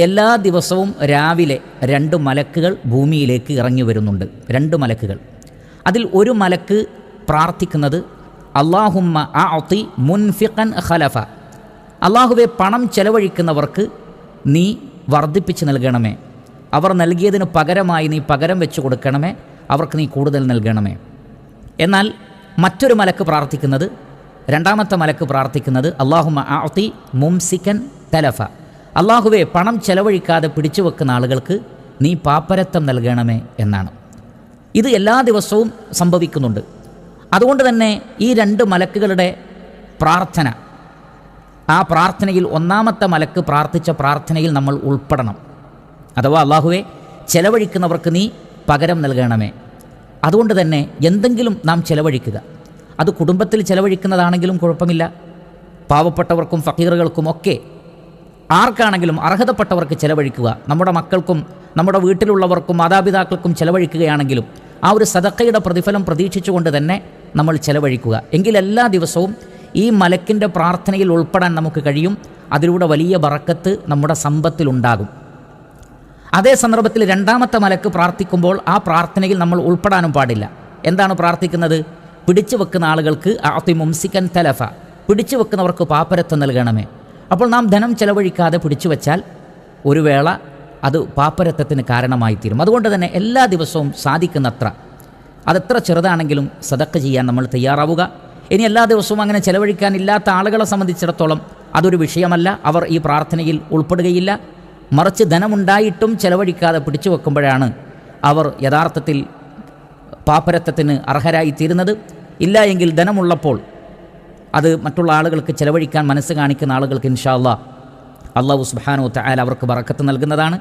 എല്ലാ ദിവസവും രാവിലെ 2 മലക്കുകൾ ഭൂമിയിലേക്ക് ഇറങ്ങി വരുന്നുണ്ട്. 2 മലക്കുകൾ. അതിൽ ഒരു മലക്ക് പ്രാർത്ഥിക്കുന്നത് അല്ലാഹുമ്മ അഅതി മുൻഫിഖൻ ഖലഫ, അല്ലാഹുവേ പണം ചെലവഴിക്കുന്നവർക്ക് നീ വർദ്ധിപ്പിച്ച് നൽകണമേ, അവർ നൽകിയതിന് പകരമായി നീ പകരം വെച്ച് കൊടുക്കണമേ, അവർക്ക് നീ കൂടുതൽ നൽകണമേ. എന്നാൽ മറ്റൊരു മലക്ക് പ്രാർത്ഥിക്കുന്നത്, രണ്ടാമത്തെ മലക്ക് പ്രാർത്ഥിക്കുന്നത് അല്ലാഹുമ്മ അഅതി മുംസിക്കൻ തലഫ, അല്ലാഹുവേ പണം ചെലവഴിക്കാതെ പിടിച്ചു വെക്കുന്ന ആളുകൾക്ക് നീ പാപ്പരത്വം നൽകണമേ എന്നാണ്. ഇത് എല്ലാ ദിവസവും സംഭവിക്കുന്നുണ്ട്. അതുകൊണ്ട് തന്നെ ഈ 2 മലക്കുകളുടെ പ്രാർത്ഥന, ആ പ്രാർത്ഥനയിൽ ഒന്നാമത്തെ മലക്ക് പ്രാർത്ഥിച്ച പ്രാർത്ഥനയിൽ നമ്മൾ ഉൾപ്പെടണം. അഥവാ അല്ലാഹുവേ ചെലവഴിക്കുന്നവർക്ക് നീ പകരം നൽകണമേ. അതുകൊണ്ട് തന്നെ എന്തെങ്കിലും നാം ചെലവഴിക്കുക. അത് കുടുംബത്തിൽ ചെലവഴിക്കുന്നതാണെങ്കിലും കുഴപ്പമില്ല, പാവപ്പെട്ടവർക്കും ഫക്കീറുകൾക്കും ഒക്കെ ആർക്കാണെങ്കിലും അർഹതപ്പെട്ടവർക്ക് ചെലവഴിക്കുക. നമ്മുടെ മക്കൾക്കും നമ്മുടെ വീട്ടിലുള്ളവർക്കും മാതാപിതാക്കൾക്കും ചെലവഴിക്കുകയാണെങ്കിലും ആ ഒരു സദഖയുടെ പ്രതിഫലം പ്രതീക്ഷിച്ചുകൊണ്ട് തന്നെ നമ്മൾ ചെലവഴിക്കുക. എങ്കിൽ എല്ലാ ദിവസവും ഈ മലക്കിൻ്റെ പ്രാർത്ഥനയിൽ ഉൾപ്പെടാൻ നമുക്ക് കഴിയും. അതിലൂടെ വലിയ ബറക്കത്ത് നമ്മുടെ സമ്പത്തിലുണ്ടാകും. അതേ സന്ദർഭത്തിൽ രണ്ടാമത്തെ മലക്ക് പ്രാർത്ഥിക്കുമ്പോൾ ആ പ്രാർത്ഥനയിൽ നമ്മൾ ഉൾപ്പെടാനും പാടില്ല. എന്താണ് പ്രാർത്ഥിക്കുന്നത്? പിടിച്ചു വെക്കുന്ന ആളുകൾക്ക് അഅതി മുംസിക്കൻ തലഫ, പിടിച്ചു വെക്കുന്നവർക്ക് പാപ്പരത്വം നൽകണമേ. അപ്പോൾ നാം ധനം ചെലവഴിക്കാതെ പിടിച്ചു വെച്ചാൽ ഒരു വേള അത് പാപ്പരത്വത്തിന് കാരണമായിത്തീരും. അതുകൊണ്ട് തന്നെ എല്ലാ ദിവസവും സാധിക്കുന്നത്ര, അതെത്ര ചെറുതാണെങ്കിലും സദഖ ചെയ്യാൻ നമ്മൾ തയ്യാറാവുക. ഇനി എല്ലാ ദിവസവും അങ്ങനെ ചെലവഴിക്കാനില്ലാത്ത ആളുകളെ സംബന്ധിച്ചിടത്തോളം അതൊരു വിഷയമല്ല, അവർ ഈ പ്രാർത്ഥനയിൽ ഉൾപ്പെടുകയില്ല. മറിച്ച് ധനമുണ്ടായിട്ടും ചെലവഴിക്കാതെ പിടിച്ചു വെക്കുമ്പോഴാണ് അവർ യഥാർത്ഥത്തിൽ പാപ്പരത്വത്തിന് അർഹരായിത്തീരുന്നത്. ഇല്ല എങ്കിൽ ധനമുള്ളപ്പോൾ അത് മറ്റുള്ള ആളുകൾക്ക് ചെലവഴിക്കാൻ മനസ്സ് കാണിക്കുന്ന ആളുകൾക്ക് ഇൻഷാ അല്ലാഹ് അല്ലാഹു സുബ്ഹാനഹു വ തആല അവർക്ക് ബറക്കത്ത് നൽകുന്നതാണ്.